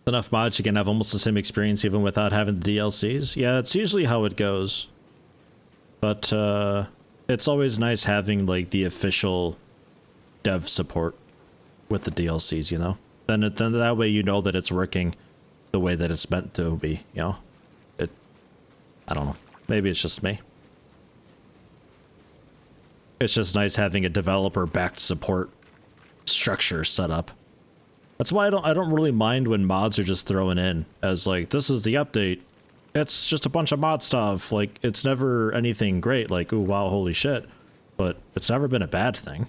enough mods you can have almost the same experience even without having the DLCs. Yeah, it's usually how it goes. But it's always nice having like the official dev support with the DLCs, you know? Then that way you know that it's working the way that it's meant to be, you know? I don't know. Maybe it's just me. It's just nice having a developer-backed support structure set up. That's why I don't really mind when mods are just thrown in as like, this is the update. It's just a bunch of mod stuff. Like, it's never anything great, like, ooh, wow, holy shit. But it's never been a bad thing.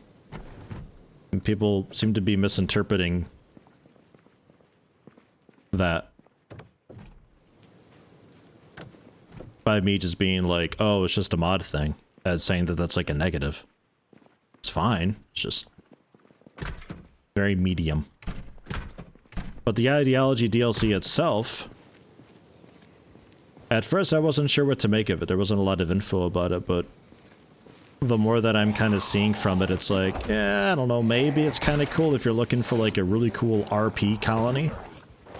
And people seem to be misinterpreting that by me just being like, oh, it's just a mod thing, as saying that that's like a negative. It's fine. It's just very medium. But the Ideology DLC itself, at first I wasn't sure what to make of it. There wasn't a lot of info about it, but the more that I'm kind of seeing from it, it's like, yeah, I don't know, maybe it's kind of cool if you're looking for like a really cool RP colony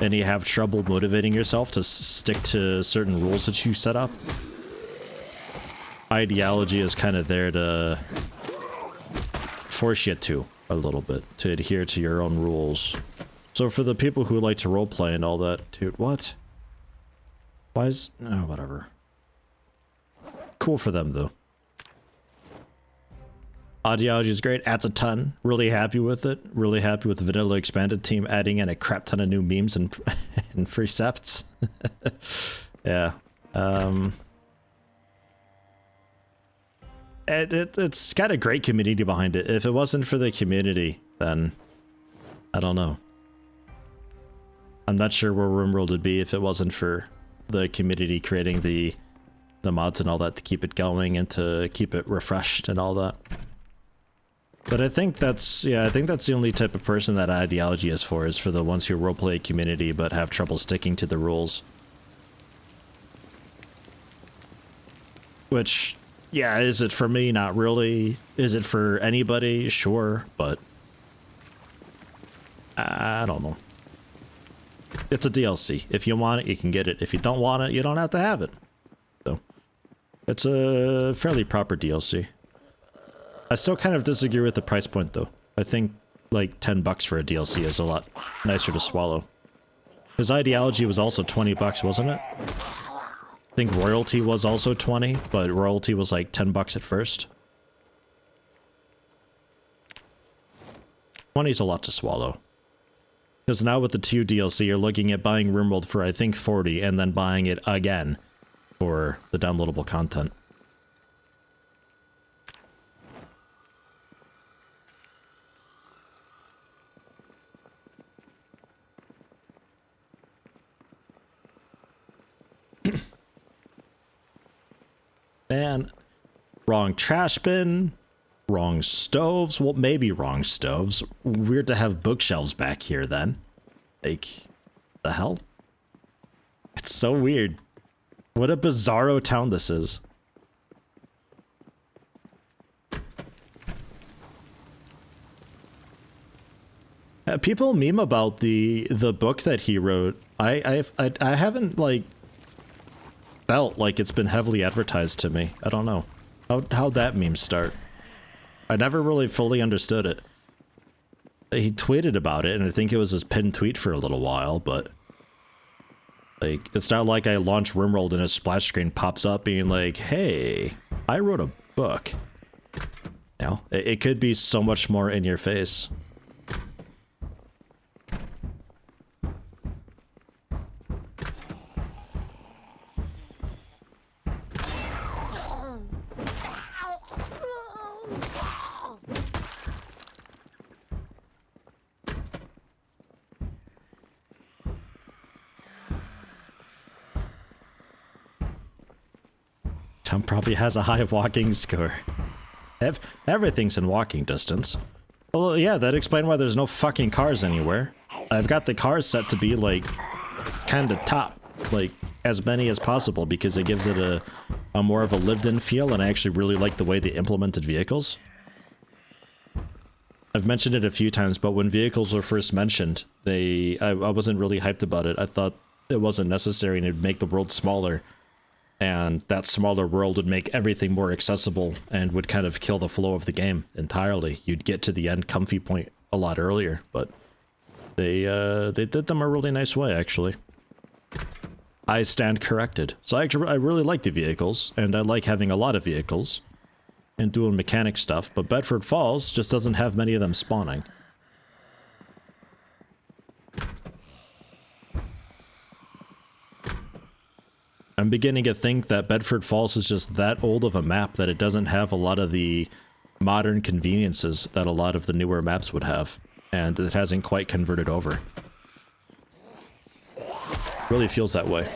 and you have trouble motivating yourself to stick to certain rules that you set up. Ideology is kind of there to force you to a little bit, to adhere to your own rules. So for the people who like to roleplay and all that, dude, what? Why is... oh, whatever. Cool for them, though. Ideology is great, adds a ton. Really happy with it. Really happy with the Vanilla Expanded team adding in a crap ton of new memes and, and precepts. Yeah. It's got a great community behind it. If it wasn't for the community, then... I don't know. I'm not sure where RimWorld would be if it wasn't for the community creating the mods and all that to keep it going and to keep it refreshed and all that. But I think that's, yeah, I think that's the only type of person that Ideology is for the ones who roleplay a community but have trouble sticking to the rules. Which, yeah, is it for me? Not really. Is it for anybody? Sure, but I don't know. It's a DLC. If you want it, you can get it. If you don't want it, you don't have to have it. So, it's a fairly proper DLC. I still kind of disagree with the price point, though. I think, like, $10 for a DLC is a lot nicer to swallow. His Ideology was also $20, wasn't it? I think Royalty was also 20, but Royalty was like $10 at first. 20 is a lot to swallow. Because now with the 2 DLC, you're looking at buying RimWorld for, I think, 40, and then buying it again for the downloadable content. Man, wrong trash bin, wrong stoves. Well, maybe wrong stoves. Weird to have bookshelves back here then. Like, the hell? It's so weird. What a bizarro town this is. People meme about the book that he wrote. I haven't like felt like it's been heavily advertised to me. I don't know. How'd that meme start? I never really fully understood it. He tweeted about it, and I think it was his pinned tweet for a little while, but like, it's not like I launch RimWorld and a splash screen pops up being like, hey, I wrote a book. You know, it could be so much more in your face. Town probably has a high walking score. Everything's in walking distance. Well, yeah, that explains why there's no fucking cars anywhere. I've got the cars set to be, like, kind of top. Like, as many as possible, because it gives it a more of a lived-in feel, and I actually really like the way they implemented vehicles. I've mentioned it a few times, but when vehicles were first mentioned, I wasn't really hyped about it. I thought it wasn't necessary and it'd make the world smaller. And that smaller world would make everything more accessible and would kind of kill the flow of the game entirely. You'd get to the end comfy point a lot earlier, but they did them a really nice way, actually. I stand corrected. So I really like the vehicles, and I like having a lot of vehicles and doing mechanic stuff, but Bedford Falls just doesn't have many of them spawning. I'm beginning to think that Bedford Falls is just that old of a map that it doesn't have a lot of the modern conveniences that a lot of the newer maps would have, and it hasn't quite converted over. Really feels that way.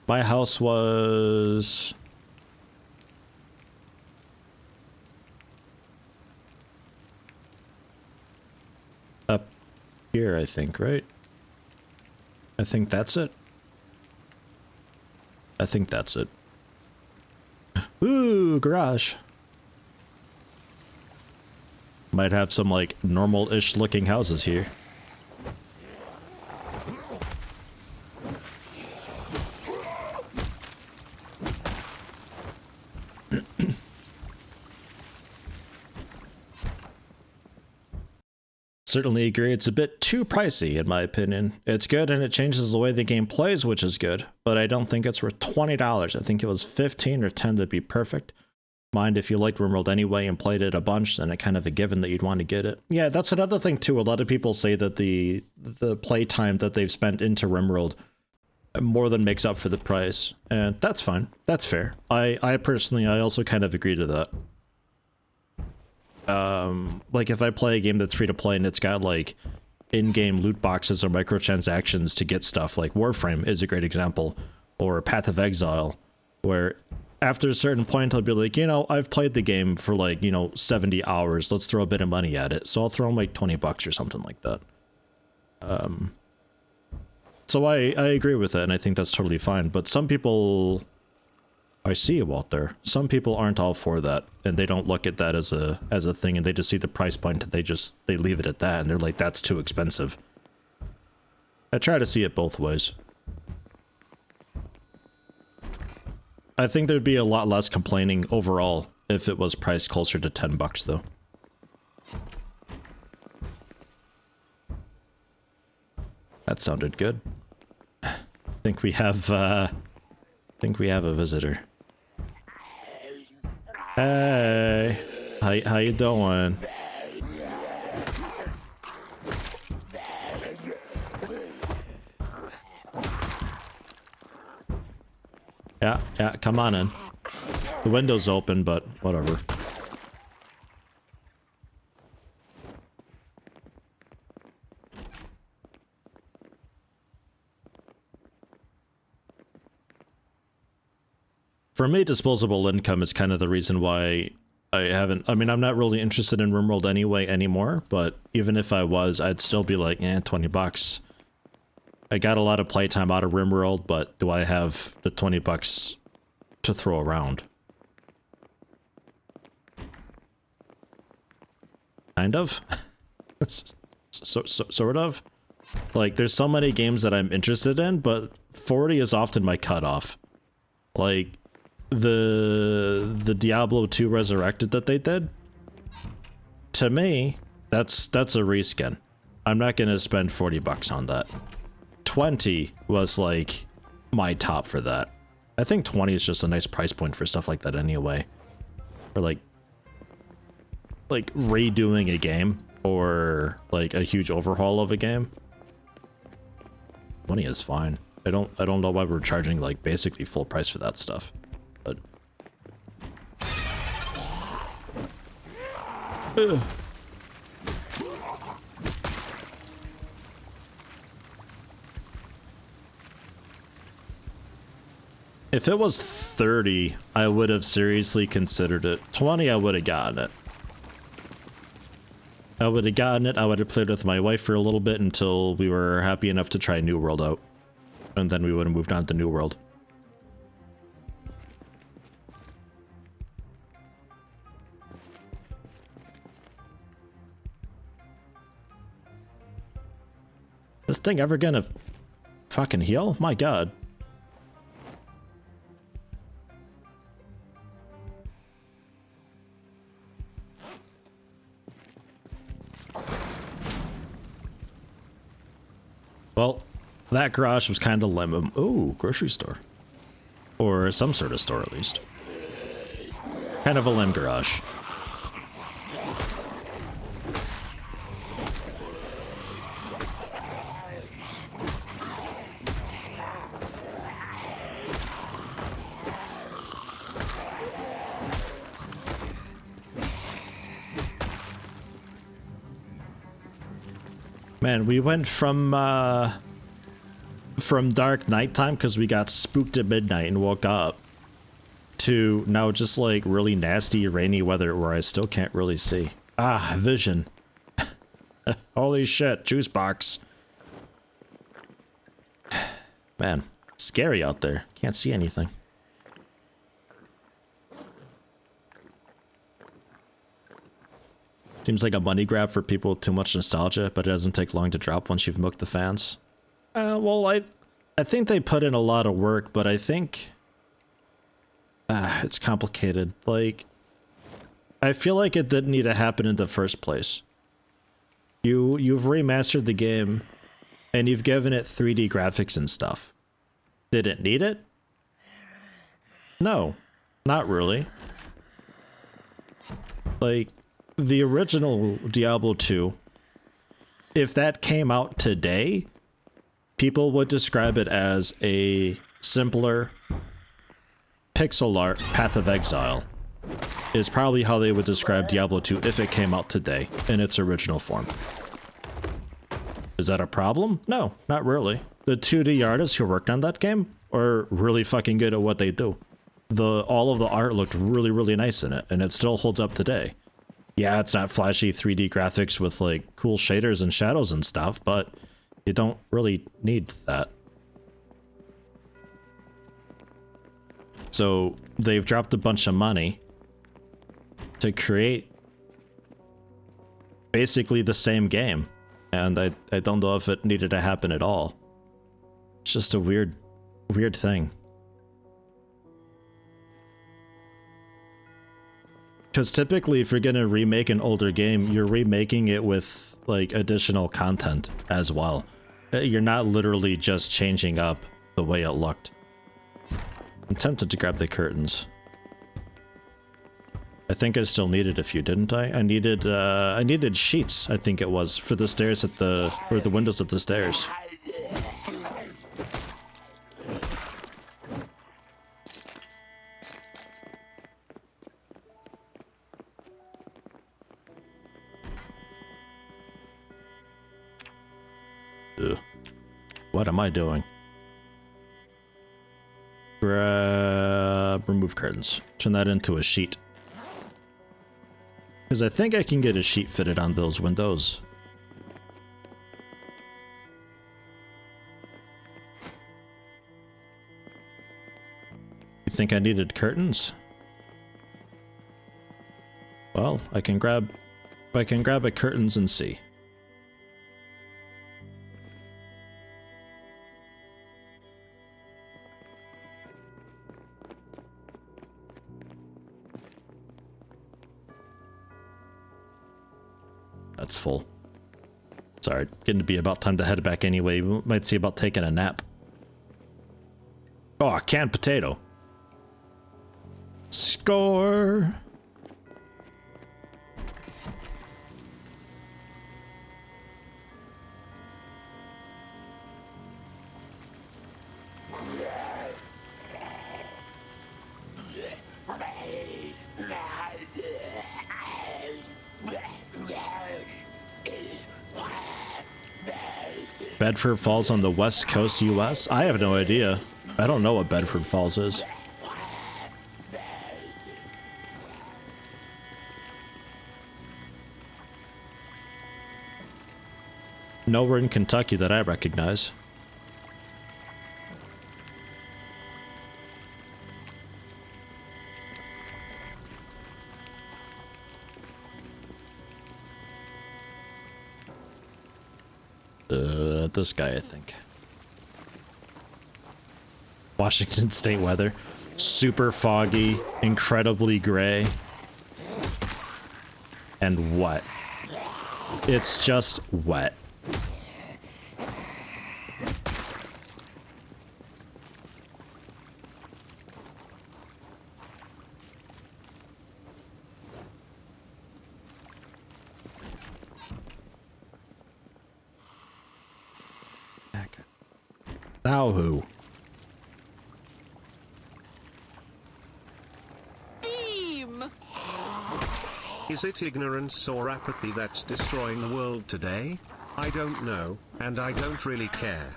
My house was... up here, I think, right? I think that's it. I think that's it. Ooh, garage. Might have some, like, normal-ish looking houses here. Certainly agree, it's a bit too pricey in my opinion. It's good and it changes the way the game plays, which is good, but I don't think it's worth $20. I think it was 15 or 10 to be perfect. Mind if you liked RimWorld anyway and played it a bunch, then it's kind of a given that you'd want to get it. Yeah, that's another thing too. A lot of people say that the play time that they've spent into RimWorld more than makes up for the price, and that's fine. That's fair. I personally, I also kind of agree to that. Like if I play a game that's free to play and it's got like in-game loot boxes or microtransactions to get stuff, like Warframe is a great example, or Path of Exile, where after a certain point I'll be like, you know, I've played the game for like, you know, 70 hours, let's throw a bit of money at it. So I'll throw in like $20 or something like that. So I agree with it, and I think that's totally fine, but some people... I see you out there. Some people aren't all for that, and they don't look at that as a thing, and they just see the price point and they leave it at that, and they're like, that's too expensive. I try to see it both ways. I think there'd be a lot less complaining overall if it was priced closer to $10 though. That sounded good. I think we have a visitor. Hey, how you doing? Yeah, come on in. The window's open, but whatever. For me, disposable income is kind of the reason why I mean, I'm not really interested in RimWorld anyway anymore, but even if I was, I'd still be like, $20. I got a lot of playtime out of RimWorld, but do I have the $20 to throw around? Kind of. Sort of. Like, there's so many games that I'm interested in, but 40 is often my cutoff. Like, the Diablo 2 Resurrected that they did, to me, that's a reskin. I'm not gonna spend $40 on that. 20 was like my top for that. I think 20 is just a nice price point for stuff like that anyway. Or like redoing a game or like a huge overhaul of a game. 20 is fine. I don't know why we're charging like basically full price for that stuff. But if it was 30, I would have seriously considered it. 20, I would have gotten it. I would have gotten it. I would have played with my wife for a little bit until we were happy enough to try New World out. And then we would have moved on to New World. This thing ever gonna fucking heal? My god. Well, that garage was kind of lame. Ooh, grocery store. Or some sort of store, at least. Kind of a lame garage. Man, we went from dark nighttime because we got spooked at midnight and woke up to now just like really nasty rainy weather where I still can't really see. Ah, vision. Holy shit, juice box. Man, scary out there. Can't see anything. Seems like a money grab for people with too much nostalgia, but it doesn't take long to drop once you've milked the fans. Well, I think they put in a lot of work, but I think it's complicated. Like, I feel like it didn't need to happen in the first place. You've remastered the game, and you've given it 3D graphics and stuff. Did it need it? No, not really. Like, the original Diablo 2, if that came out today, people would describe it as a simpler pixel art Path of Exile. Is probably how they would describe Diablo 2 if it came out today in its original form. Is that a problem? No, not really. The 2D artists who worked on that game are really fucking good at what they do. All of the art looked really, really nice in it, and it still holds up today. Yeah, it's not flashy 3D graphics with like cool shaders and shadows and stuff, but you don't really need that. So they've dropped a bunch of money to create basically the same game. And I don't know if it needed to happen at all. It's just a weird thing. Because typically, if you're going to remake an older game, you're remaking it with, like, additional content as well. You're not literally just changing up the way it looked. I'm tempted to grab the curtains. I think I still needed a few, didn't I? I needed sheets, I think it was, for the stairs at the... or the windows at the stairs. Ugh. What am I doing? Remove curtains. Turn that into a sheet. Because I think I can get a sheet fitted on those windows. You think I needed curtains? Well, I can grab a curtains and see. That's full. Sorry, getting to be about time to head back anyway. We might see about taking a nap. Oh, a canned potato. Score! Bedford Falls on the West Coast, US? I have no idea. I don't know what Bedford Falls is. nowhere in Kentucky that I recognize. This guy, I think. Washington State weather. Super foggy, incredibly gray. And wet. It's just wet. Now who? Is it ignorance or apathy that's destroying the world today? I don't know, and I don't really care.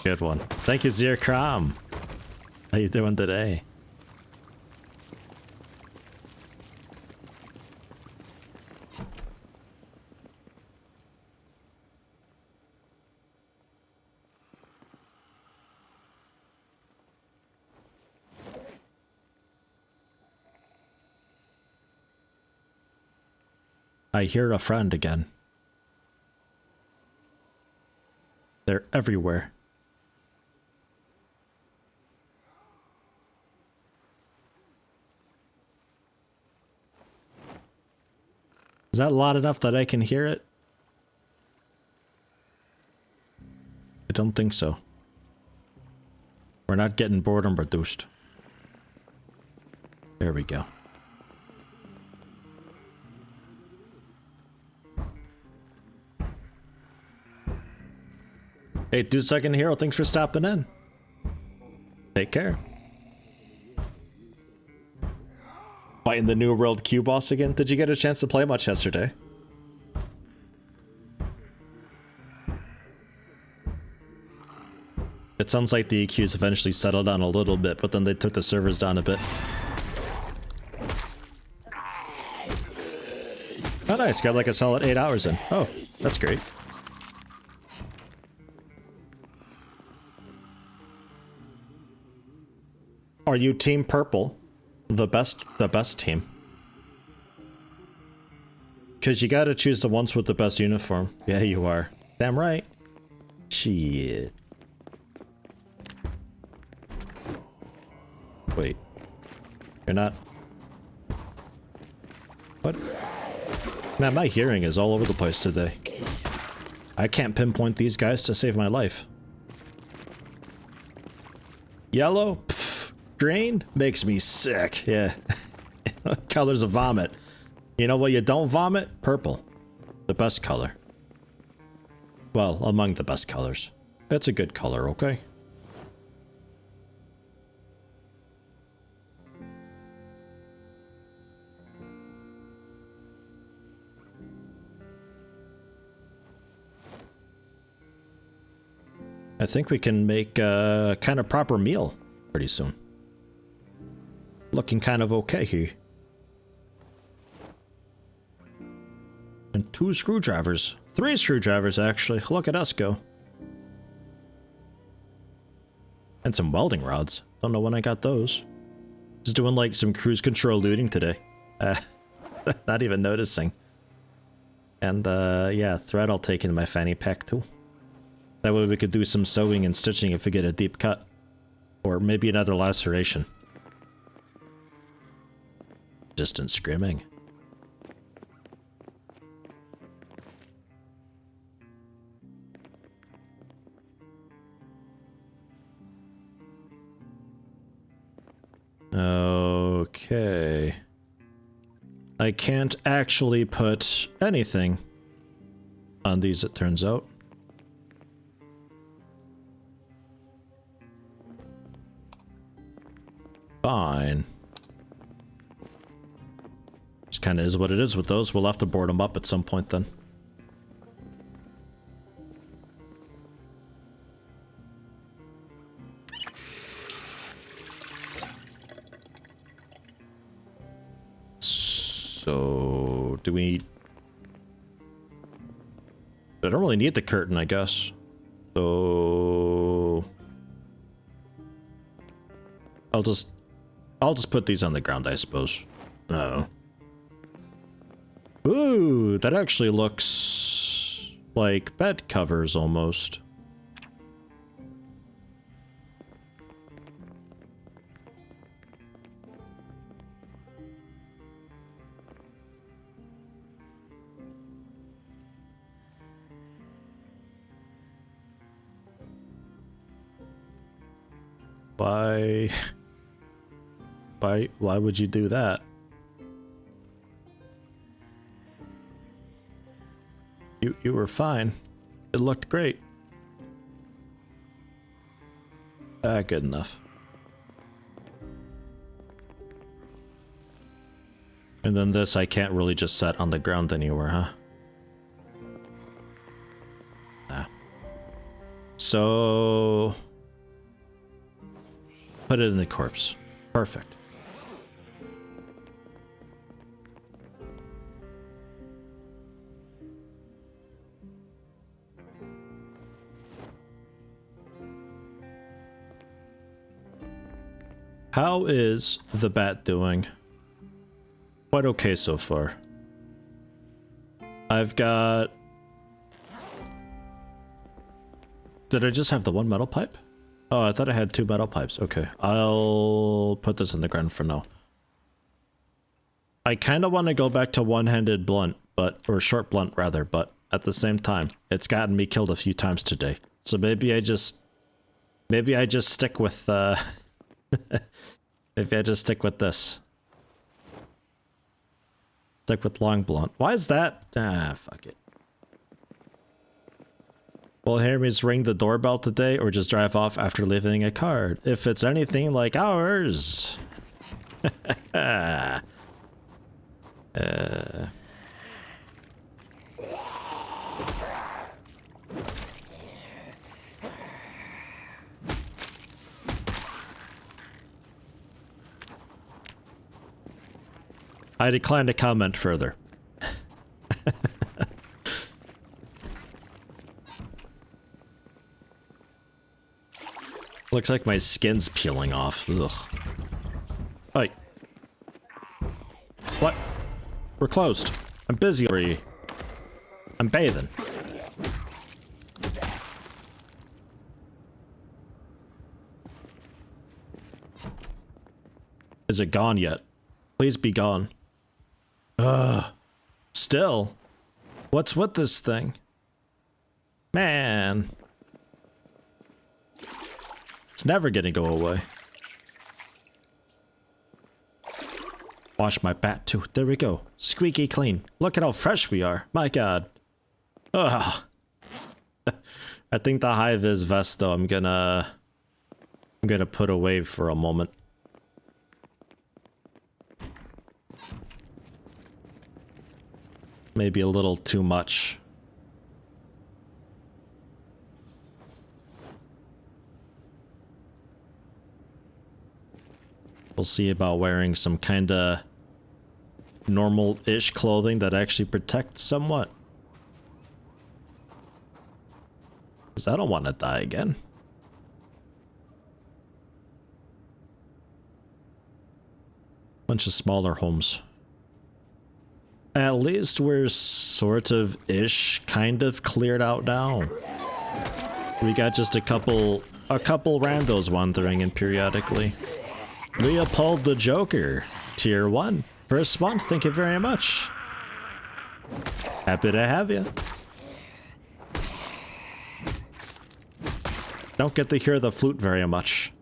Good one. Thank you, Zir Kram. How you doing today? I hear a friend again. They're everywhere. Is that loud enough that I can hear it? I don't think so. We're not getting boredom reduced. There we go. Hey, 2-second hero, thanks for stopping in. Take care. Fighting the New World Q boss again? Did you get a chance to play much yesterday? It sounds like the EQs eventually settled down a little bit, but then they took the servers down a bit. Oh nice, got like a solid 8 hours in. Oh, that's great. Are you team purple? The best team. Cause you gotta choose the ones with the best uniform. Yeah, you are. Damn right. Shit. Wait. You're not... What? Man, my hearing is all over the place today. I can't pinpoint these guys to save my life. Yellow? Pfft. Green? Makes me sick. Yeah. Colors of vomit. You know what you don't vomit? Purple. The best color. Well, among the best colors. It's a good color, okay? I think we can make a kind of proper meal pretty soon. Looking kind of okay here. And 2 screwdrivers. 3 screwdrivers, actually. Look at us go. And some welding rods. Don't know when I got those. Just doing like some cruise control looting today. Not even noticing. And yeah, thread I'll take in my fanny pack too. That way we could do some sewing and stitching if we get a deep cut. Or maybe another laceration. Distant screaming. Okay. I can't actually put anything on these, it turns out. Fine. Just kind of is what it is with those. We'll have to board them up at some point then. So, do we... don't really need the curtain, I guess. So I'll just put these on the ground, I suppose. No. Ooh, that actually looks like bed covers almost. Why would you do that? You were fine. It looked great. Good enough. And then this I can't really just set on the ground anywhere, huh? Nah. So put it in the corpse. Perfect. How is the bat doing? Quite okay so far. I've got... Did I just have the one metal pipe? Oh, I thought I had two metal pipes. Okay, I'll put this in the ground for now. I kind of want to go back to one-handed blunt, or short blunt rather, but at the same time, it's gotten me killed a few times today. So maybe I just stick with, maybe I just stick with this. Stick with long blunt. Why is that? Ah, fuck it. Will Hermes ring the doorbell today or just drive off after leaving a card? If it's anything like ours. I decline to comment further. Looks like my skin's peeling off. Ugh. Hey. What? We're closed. I'm busy already. I'm bathing. Is it gone yet? Please be gone. Still? What's with this thing? Man. It's never gonna go away. Wash my bat too. There we go. Squeaky clean. Look at how fresh we are. My god. Ugh. I think the high-vis vest though I'm gonna put away for a moment. Maybe a little too much. We'll see about wearing some kinda normal-ish clothing that actually protects somewhat. Because I don't want to die again. Bunch of smaller homes. At least we're sort of ish kind of cleared out now. We got just a couple randos wandering in periodically. Leopold the Joker, tier 1. First one, thank you very much. Happy to have you. Don't get to hear the flute very much.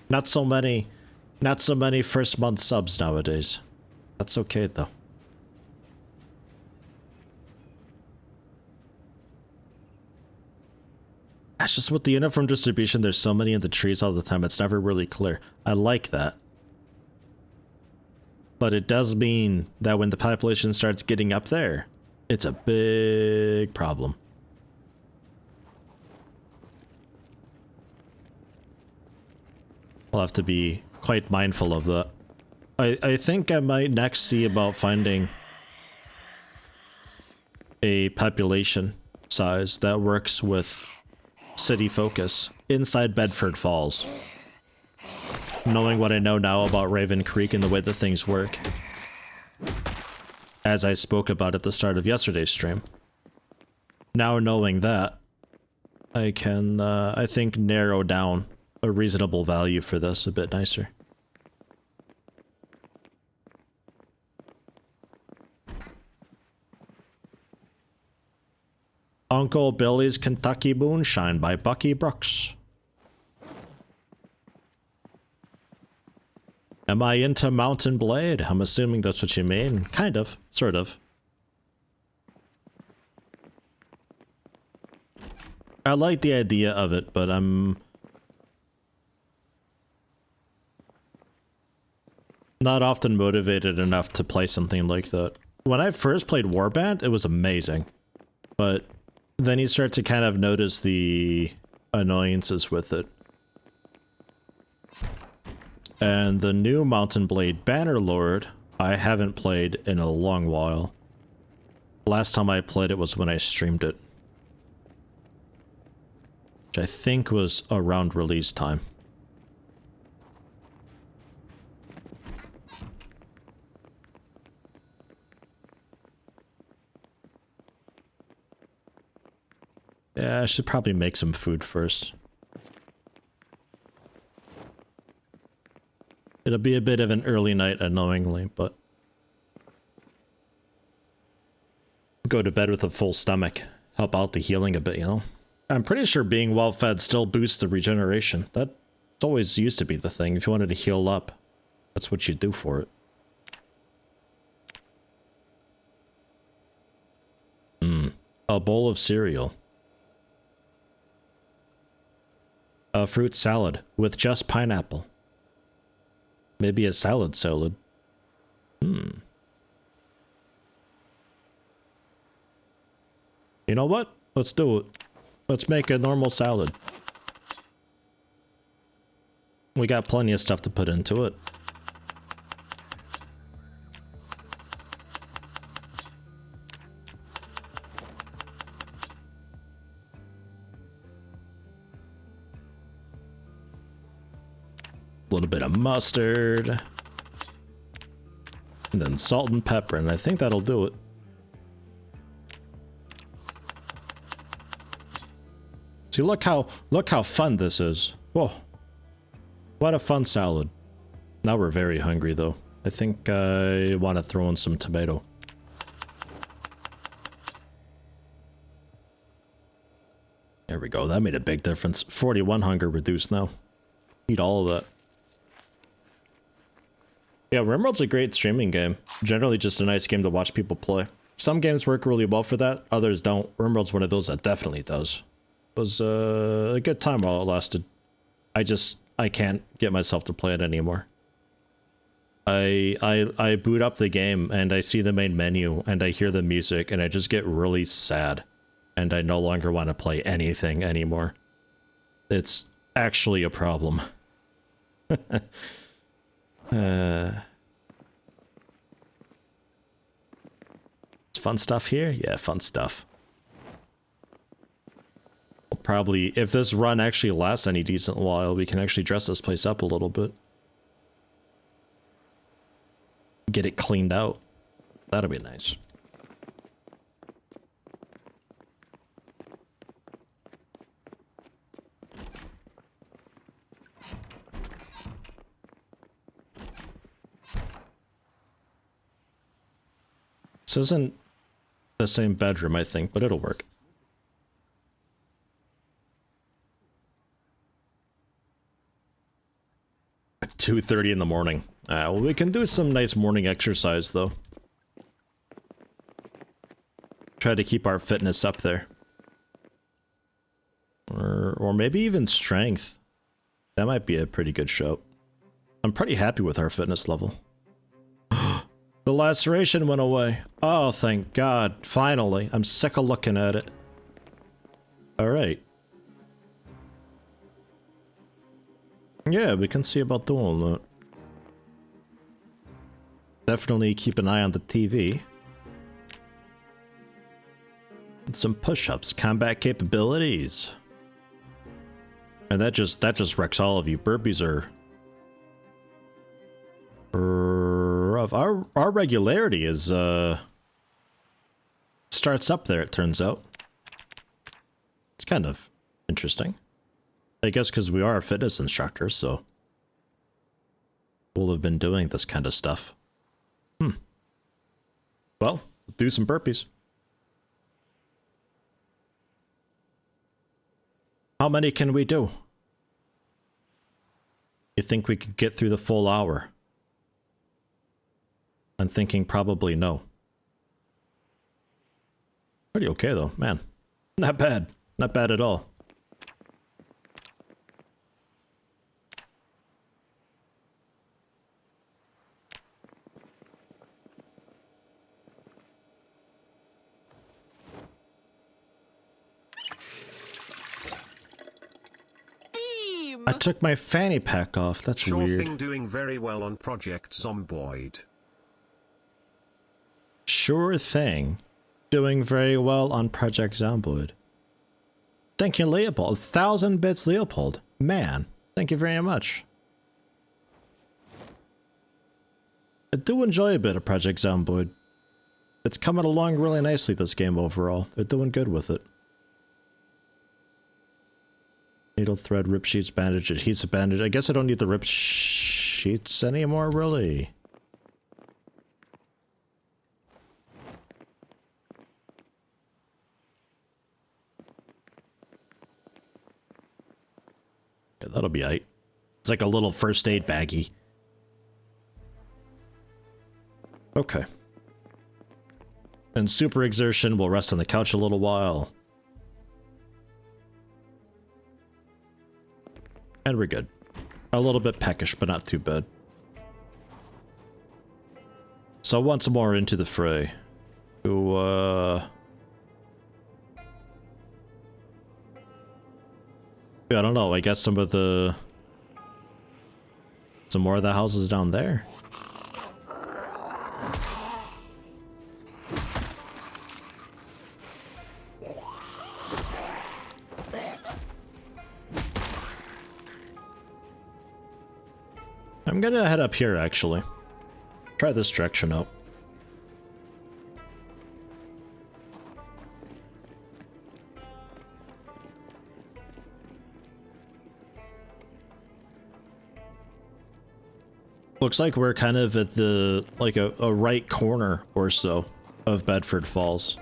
Not so many first month subs nowadays. That's okay though. That's just with the uniform distribution, there's so many in the trees all the time, it's never really clear. I like that. But it does mean that when the population starts getting up there, it's a big problem. I'll have to be quite mindful of that. I think I might next see about finding a population size that works with city focus inside Bedford Falls. Knowing what I know now about Raven Creek and the way that things work. As I spoke about at the start of yesterday's stream. Now knowing that, I can, I think, narrow down a reasonable value for this a bit nicer. Uncle Billy's Kentucky Moonshine by Bucky Brooks. Am I into Mountain Blade? I'm assuming that's what you mean. Kind of. Sort of. I like the idea of it, but I'm not often motivated enough to play something like that. When I first played Warband, it was amazing. But then you start to kind of notice the annoyances with it. And the new Mountain Blade Bannerlord, I haven't played in a long while. Last time I played it was when I streamed it. Which I think was around release time. Yeah, I should probably make some food first. It'll be a bit of an early night, unknowingly, but go to bed with a full stomach. Help out the healing a bit, you know? I'm pretty sure being well fed still boosts the regeneration. That's always used to be the thing. If you wanted to heal up, that's what you do for it. A bowl of cereal. A fruit salad with just pineapple. Maybe a salad. You know what? Let's do it. Let's make a normal salad. We got plenty of stuff to put into it. A little bit of mustard. And then salt and pepper, and I think that'll do it. See, look how fun this is. Whoa. What a fun salad. Now we're very hungry though. I think I want to throw in some tomato. There we go. That made a big difference. 41 hunger reduced now. Eat all of that. Yeah, Rimworld's a great streaming game. Generally just a nice game to watch people play. Some games work really well for that, others don't. Rimworld's one of those that definitely does. It was a good time while it lasted. I can't get myself to play it anymore. I boot up the game and I see the main menu and I hear the music and I just get really sad. And I no longer want to play anything anymore. It's actually a problem. It's fun stuff here? Yeah, fun stuff. We'll probably, if this run actually lasts any decent while, we can actually dress this place up a little bit. Get it cleaned out. That'll be nice. This isn't the same bedroom, I think, but it'll work. At 2:30 in the morning. Well, we can do some nice morning exercise, though. Try to keep our fitness up there. Or maybe even strength. That might be a pretty good show. I'm pretty happy with our fitness level. The laceration went away. Oh, thank God. Finally. I'm sick of looking at it. Alright. Yeah, we can see about doing that. Definitely keep an eye on the TV. Some push-ups, combat capabilities. And that just wrecks all of you. Burpees are rough. Our regularity is starts up there, it turns out. It's kind of interesting. I guess because we are fitness instructors, so we'll have been doing this kind of stuff. Well, do some burpees. How many can we do? You think we could get through the full hour? I'm thinking probably no. Pretty okay though, man. Not bad. Not bad at all. I took my fanny pack off. That's weird. Sure thing doing very well on Project Zomboid. Sure thing. Doing very well on Project Zomboid. Thank you, Leopold. 1,000 bits, Leopold. Man, thank you very much. I do enjoy a bit of Project Zomboid. It's coming along really nicely, this game overall. They're doing good with it. Needle thread, rip sheets, bandage, adhesive bandage. I guess I don't need the rip sheets anymore, really. Yeah, that'll be aight. It's like a little first aid baggie. Okay. And super exertion, we'll rest on the couch a little while. And we're good. A little bit peckish, but not too bad. So once more into the fray. I don't know, I guess some more of the houses down there. I'm gonna head up here, actually. Try this direction out. Looks like we're kind of at the, like a right corner or so of Bedford Falls.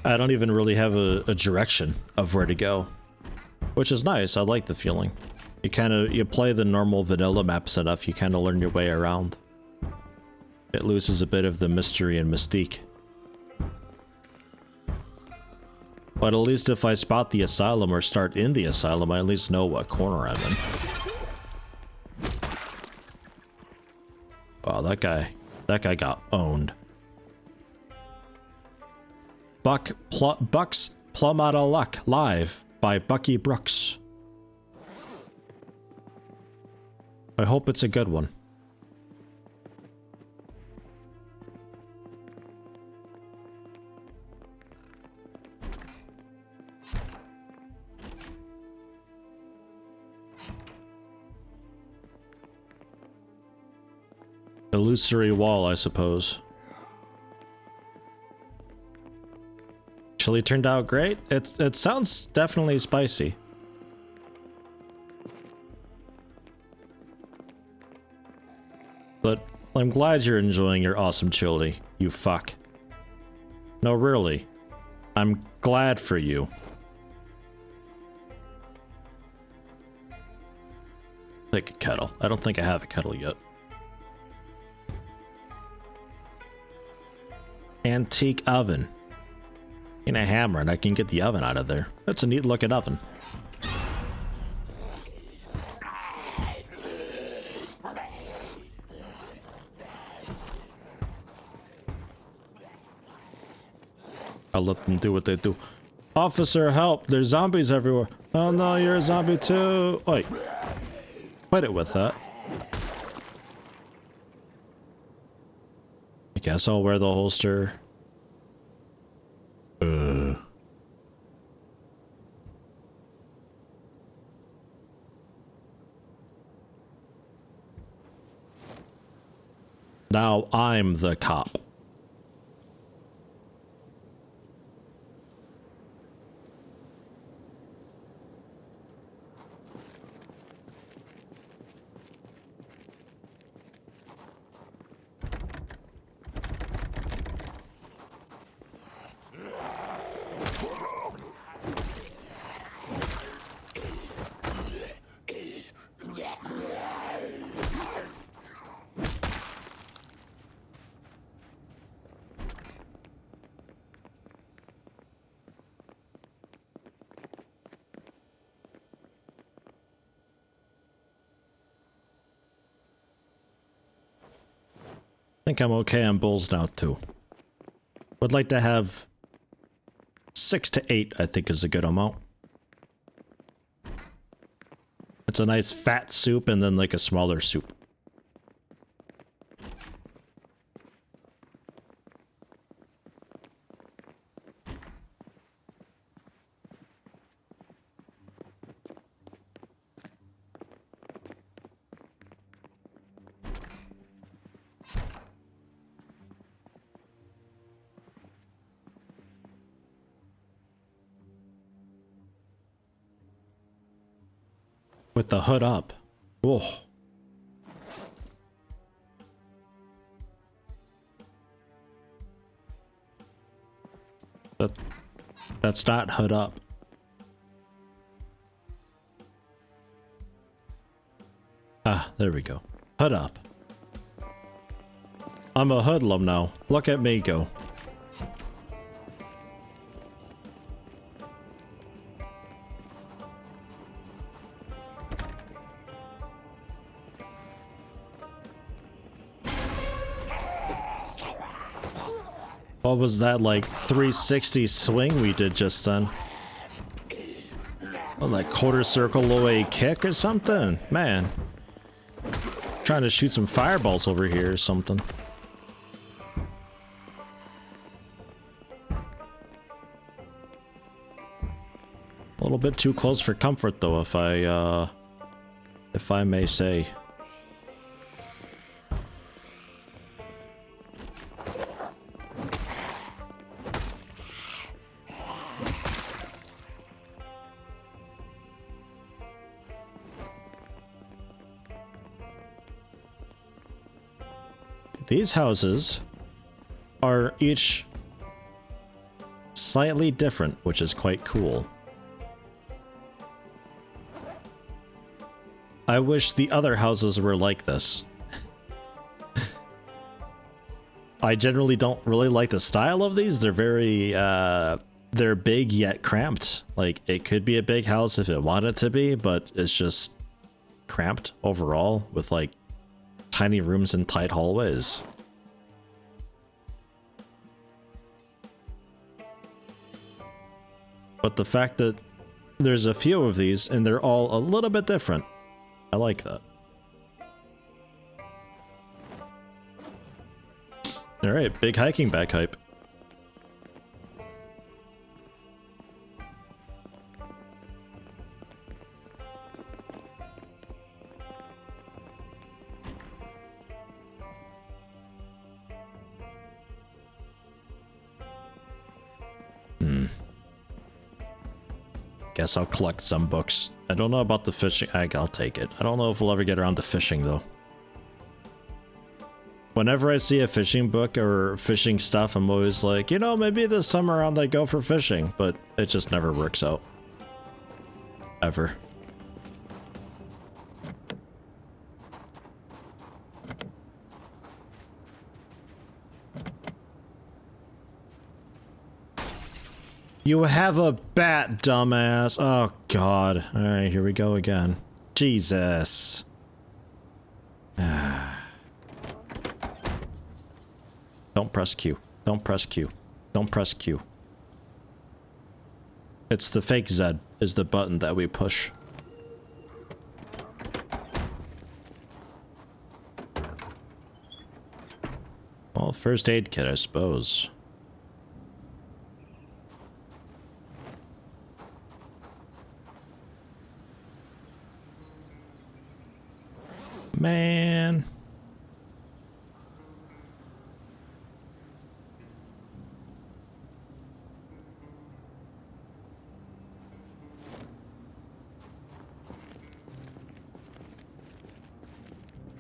I don't even really have a direction of where to go, which is nice. I like the feeling. You play the normal vanilla maps enough, you kind of learn your way around. It loses a bit of the mystery and mystique. But at least if I spot the asylum or start in the asylum, I at least know what corner I'm in. Wow, that guy got owned. Buck's Plum Outta Luck, live by Bucky Brooks. I hope it's a good one. Illusory wall, I suppose. Chili turned out great. It sounds definitely spicy. But I'm glad you're enjoying your awesome chili, you fuck. No, really. I'm glad for you. Take a kettle. I don't think I have a kettle yet. Antique oven. In a hammer and I can get the oven out of there. That's a neat looking oven. I'll let them do what they do. Officer, help! There's zombies everywhere. Oh no, you're a zombie too. Wait. Quit it with that. I guess I'll wear the holster. Now I'm the cop. I think I'm okay on bulls now too. Would like to have 6 to 8, I think is a good amount. It's a nice fat soup and then like a smaller soup. With the hood up. Whoa. That's not hood up. Ah, there we go. Hood up. I'm a hoodlum now. Look at me go. What was that, like, 360 swing we did just then? Oh, like quarter circle away kick or something? Man. Trying to shoot some fireballs over here or something. A little bit too close for comfort though, if I may say. These houses are each slightly different, which is quite cool. I wish the other houses were like this. I generally don't really like the style of these. They're very, they're big yet cramped. Like, it could be a big house if it wanted to be, but it's just cramped overall with, like, tiny rooms and tight hallways. But the fact that there's a few of these and they're all a little bit different, I like that. Alright, big hiking bag hype. Guess I'll collect some books. I don't know about the fishing. I'll take it. I don't know if we'll ever get around to fishing though. Whenever I see a fishing book or fishing stuff, I'm always like, you know, maybe this time around I go for fishing, but it just never works out. Ever. You have a bat, dumbass. Oh, God. Alright, here we go again. Jesus. Don't press Q. Don't press Q. Don't press Q. It's the fake Z is the button that we push. Well, first aid kit, I suppose. man.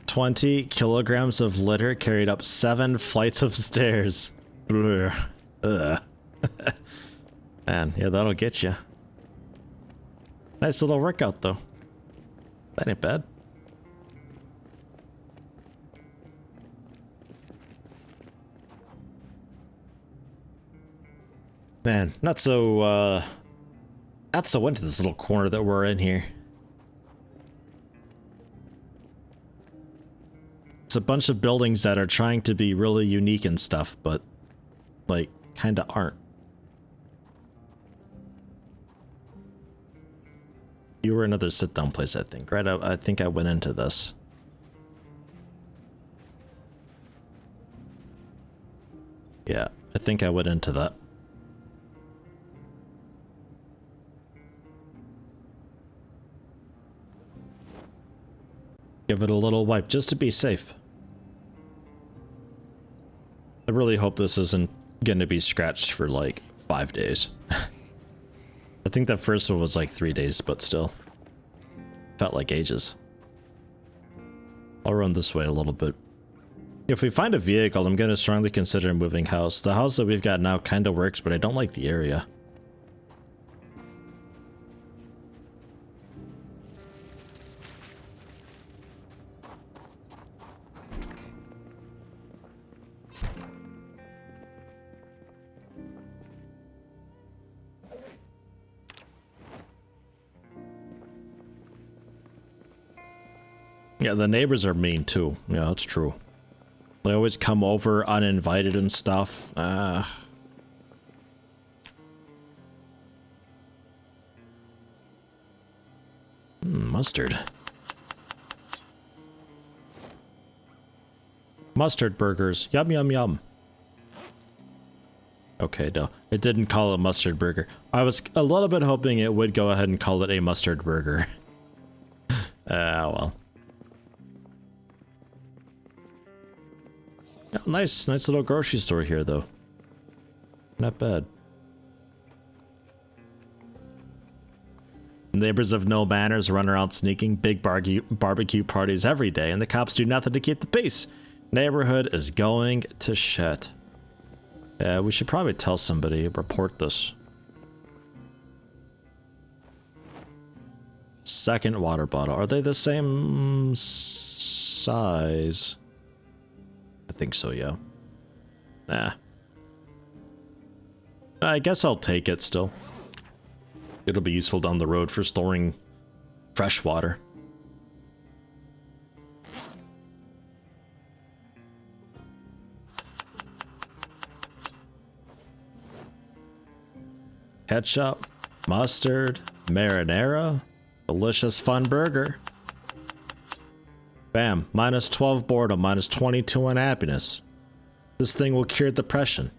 $20 kilograms of litter carried up 7 flights of stairs. Ugh. Ugh. Man, yeah, that'll get you. Nice little workout, though. That ain't bad. Man, not so into this little corner that we're in here. It's a bunch of buildings that are trying to be really unique and stuff, but, like, kinda aren't. You were another sit-down place, I think, right? I think I went into this. Yeah, I think I went into that. Give it a little wipe, just to be safe. I really hope this isn't gonna be scratched for, like, 5 days. I think that first one was like 3 days, but still. Felt like ages. I'll run this way a little bit. If we find a vehicle, I'm gonna strongly consider moving house. The house that we've got now kinda works, but I don't like the area. Yeah, the neighbors are mean too. Yeah, that's true. They always come over uninvited and stuff. Mustard. Mustard burgers. Yum, yum, yum. Okay, no. It didn't call it mustard burger. I was a little bit hoping it would go ahead and call it a mustard burger. Well. Oh, nice little grocery store here, though. Not bad. Neighbors of no manners run around sneaking big barbecue parties every day, and the cops do nothing to keep the peace. Neighborhood is going to shit. Yeah, we should probably tell somebody, report this. Second water bottle. Are they the same size? I think so, yeah. Nah. I guess I'll take it still. It'll be useful down the road for storing fresh water. Ketchup, mustard, marinara, delicious fun burger. Bam, minus 12 boredom, minus 22 unhappiness. This thing will cure depression.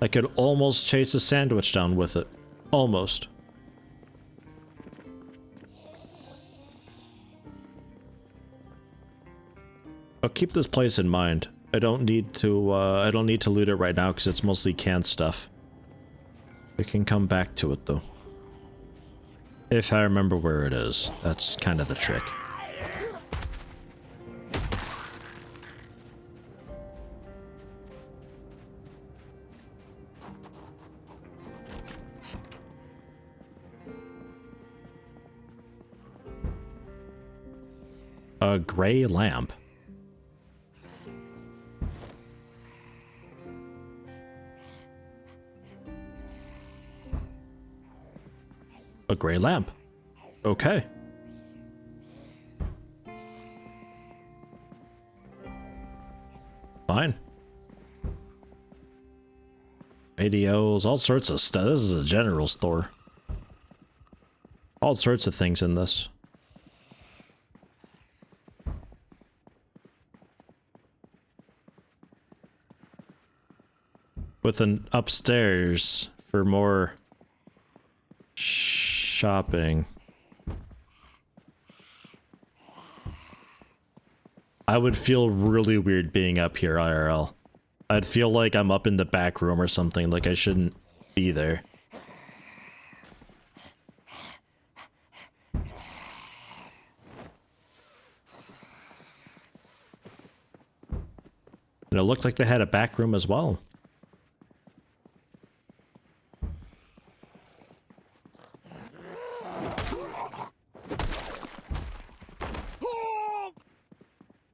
I could almost chase a sandwich down with it. Almost. I'll keep this place in mind. I don't need to loot it right now because it's mostly canned stuff. We can come back to it though. If I remember where it is. That's kind of the trick. A gray lamp. A gray lamp. Okay. Fine. Radios, all sorts of stuff. This is a general store. All sorts of things in this. With an upstairs for more shopping. I would feel really weird being up here IRL. I'd feel like I'm up in the back room or something, like I shouldn't be there. And it looked like they had a back room as well.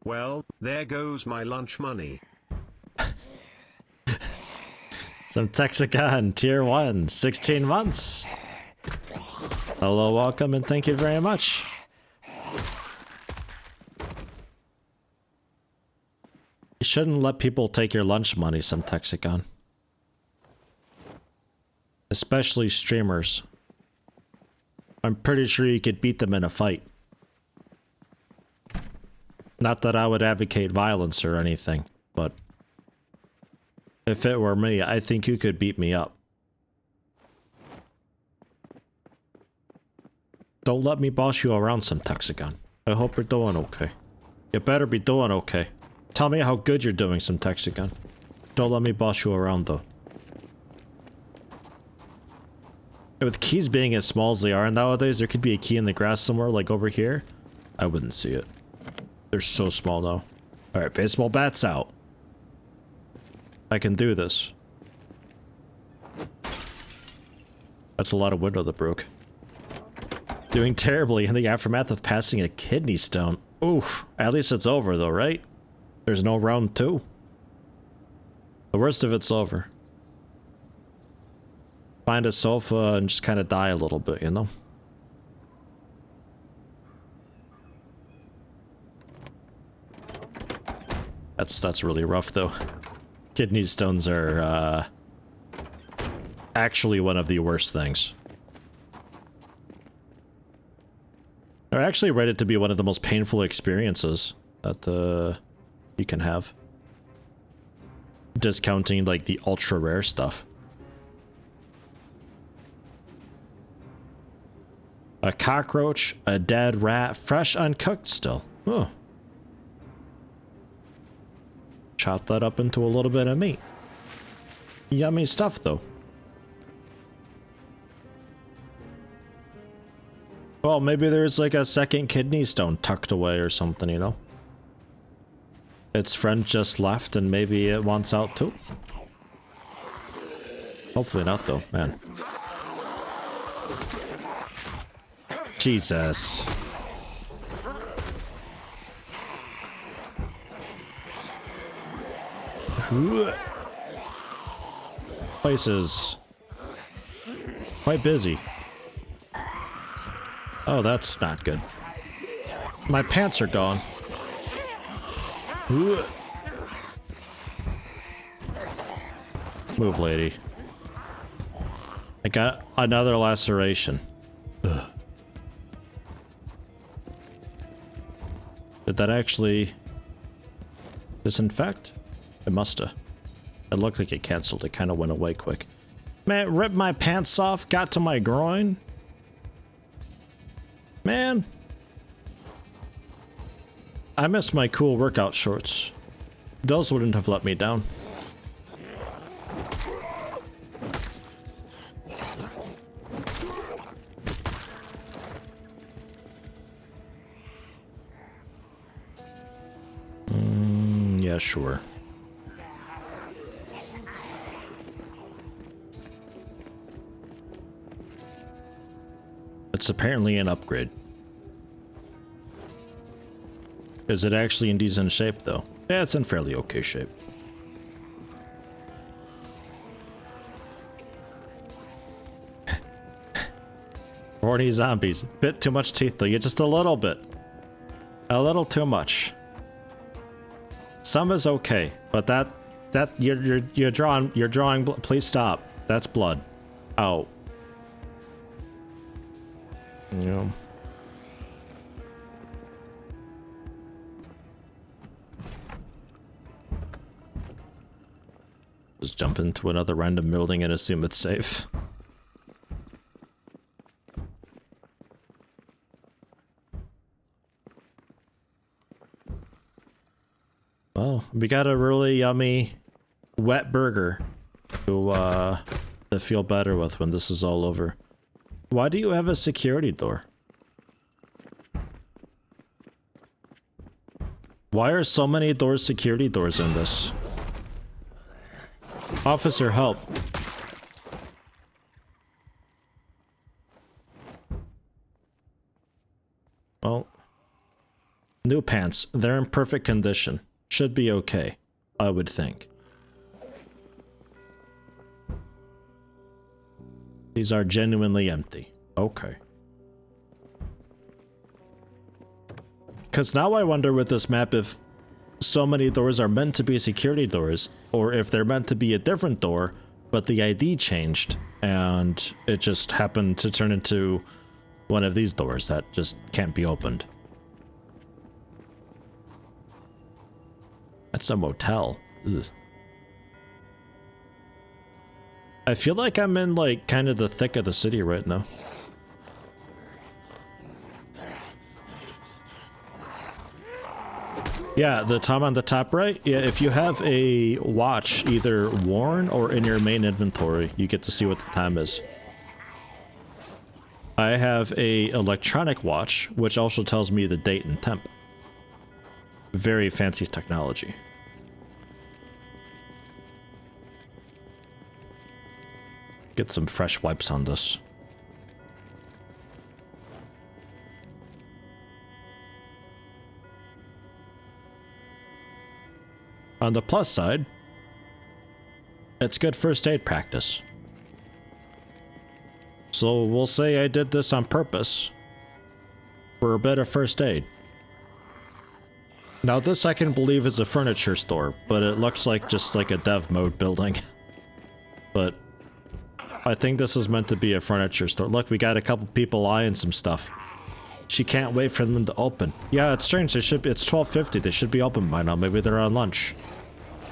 Well, there goes my lunch money. Some Texagon, tier 1, 16 months. Hello, welcome, and thank you very much. You shouldn't let people take your lunch money, some Texagon. Especially streamers. I'm pretty sure you could beat them in a fight. Not that I would advocate violence or anything, but if it were me, I think you could beat me up. Don't let me boss you around, some Texagon. I hope you're doing okay. You better be doing okay. Tell me how good you're doing, some Texagon. Don't let me boss you around, though. With keys being as small as they are nowadays, there could be a key in the grass somewhere, like over here. I wouldn't see it. They're so small now. Alright, baseball bats out. I can do this. That's a lot of window that broke. Doing terribly in the aftermath of passing a kidney stone. Oof. At least it's over though, right? There's no round 2. The worst of it's over. Find a sofa and just kind of die a little bit, you know? That's really rough though. Kidney stones are actually one of the worst things. They're actually rated to be one of the most painful experiences that you can have. Discounting like the ultra rare stuff. A cockroach, a dead rat, fresh uncooked still. Oh. Chop that up into a little bit of meat. Yummy stuff, though. Well, maybe there's like a second kidney stone tucked away or something, you know? Its friend just left and maybe it wants out too. Hopefully not, though, man. Jesus. Place is quite busy. Oh, that's not good. My pants are gone. Move, lady. I got another laceration. Ugh. Did that actually disinfect? It musta. It looked like it canceled. It kind of went away quick. Man, ripped my pants off, got to my groin. Man. I miss my cool workout shorts. Those wouldn't have let me down. Yeah, sure. It's apparently an upgrade. Is it actually in decent shape, though? Yeah, it's in fairly okay shape. Horny zombies. Bit too much teeth, though. You just a little bit. A little too much. Some is okay, but that you're drawing. Please stop. That's blood. Ow. Yeah. Just jump into another random building and assume it's safe. Well, we got a really yummy wet burger to feel better with when this is all over. Why do you have a security door? Why are so many doors security doors in this? Officer, help. Well, new pants. They're in perfect condition. Should be okay, I would think. These are genuinely empty. Okay. Because now I wonder with this map if so many doors are meant to be security doors, or if they're meant to be a different door, but the ID changed, and it just happened to turn into one of these doors that just can't be opened. That's a motel. Ugh. I feel like I'm in, like, kind of the thick of the city right now. Yeah, the time on the top right, yeah, if you have a watch either worn or in your main inventory, you get to see what the time is. I have a electronic watch, which also tells me the date and temp. Very fancy technology. Get some fresh wipes on this. On the plus side, it's good first aid practice. So we'll say I did this on purpose for a bit of first aid. Now this I can believe is a furniture store, but it looks like just like a dev mode building. But I think this is meant to be a furniture store. Look, we got a couple people eyeing some stuff. She can't wait for them to open. Yeah, it's strange. They should be, it's 12:50. They should be open by now. Maybe they're on lunch.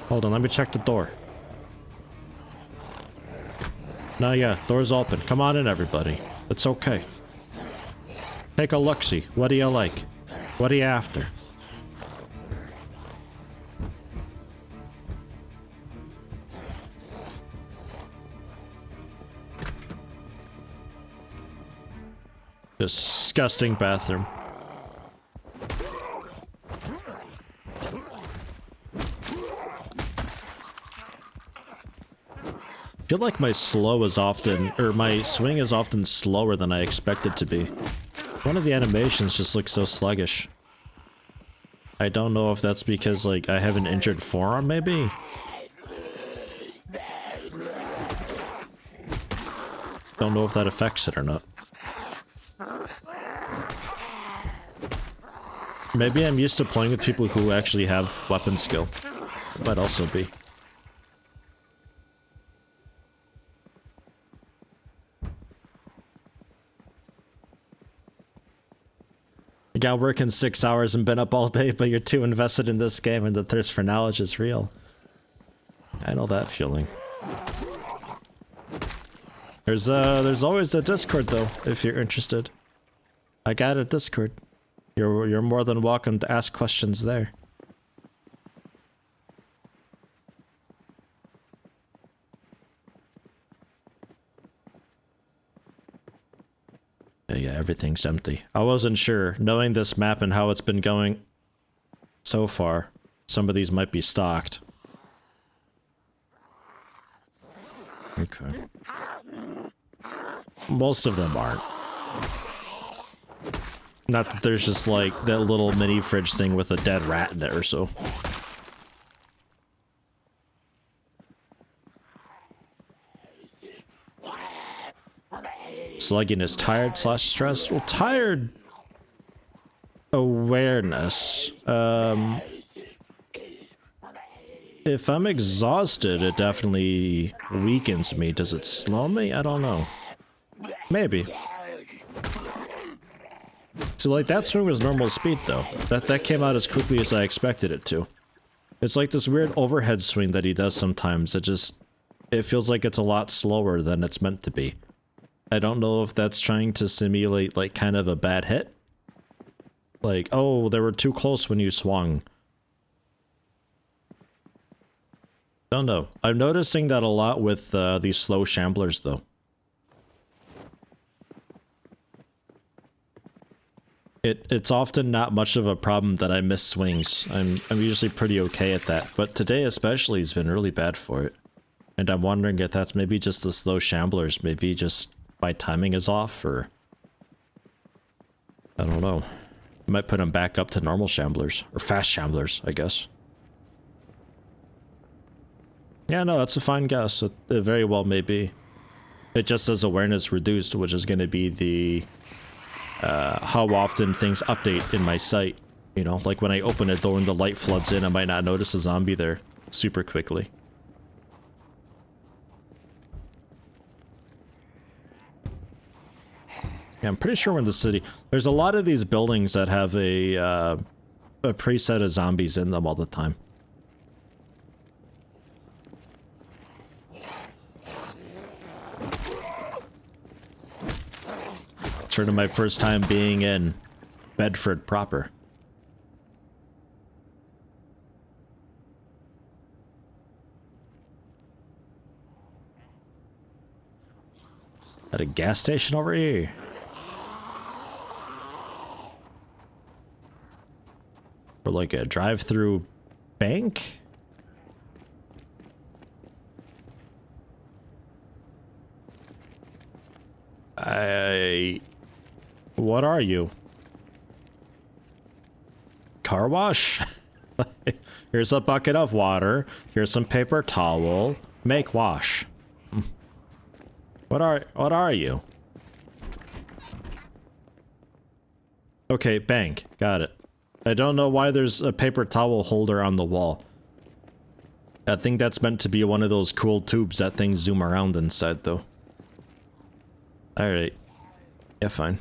Hold on, let me check the door. No, yeah, door's open. Come on in, everybody. It's okay. Take a look-see. What do you like? What are you after? Disgusting bathroom. I feel like my slow is often, or my swing is often slower than I expect it to be. One of the animations just looks so sluggish. I don't know if that's because, like, I have an injured forearm, maybe? Don't know if that affects it or not. Maybe I'm used to playing with people who actually have weapon skill. It might also be. You got working 6 hours and been up all day, but you're too invested in this game and the thirst for knowledge is real. I know that feeling. There's always a Discord though, if you're interested. I got a Discord. You're more than welcome to ask questions there. Yeah, everything's empty. I wasn't sure. Knowing this map and how it's been going so far, some of these might be stocked. Okay. Most of them aren't. Not that there's just like that little mini fridge thing with a dead rat in it or so. Slugginess, tired / stressed. Well, tired awareness. If I'm exhausted, it definitely weakens me. Does it slow me? I don't know. Maybe. So like that swing was normal speed though. That came out as quickly as I expected it to. It's like this weird overhead swing that he does sometimes. It feels like it's a lot slower than it's meant to be. I don't know if that's trying to simulate like kind of a bad hit. Like, oh, they were too close when you swung. Don't know. I'm noticing that a lot with these slow shamblers, though. It's often not much of a problem that I miss swings. I'm usually pretty okay at that, but today especially has been really bad for it. And I'm wondering if that's maybe just the slow shamblers, maybe just my timing is off, or I don't know. I might put them back up to normal shamblers, or fast shamblers, I guess. Yeah, no, that's a fine guess. It very well may be. It just says awareness reduced, which is going to be the how often things update in my site. You know, like when I open a door and the light floods in, I might not notice a zombie there super quickly. Yeah, I'm pretty sure we're in the city. There's a lot of these buildings that have a preset of zombies in them all the time. Sort of my first time being in Bedford proper. At a gas station over here. Or like a drive-through bank? What are you? Car wash? Here's a bucket of water. Here's some paper towel. Make wash. What are you? Okay, bank. Got it. I don't know why there's a paper towel holder on the wall. I think that's meant to be one of those cool tubes that things zoom around inside, though. Alright. Yeah, fine.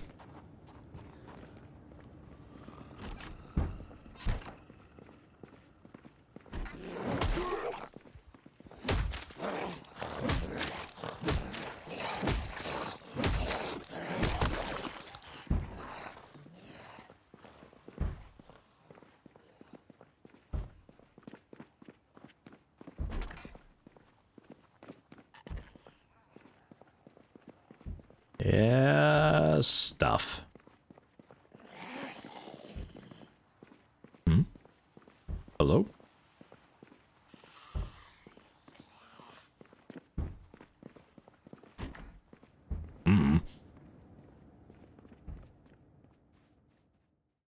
Yeah, stuff. Hello?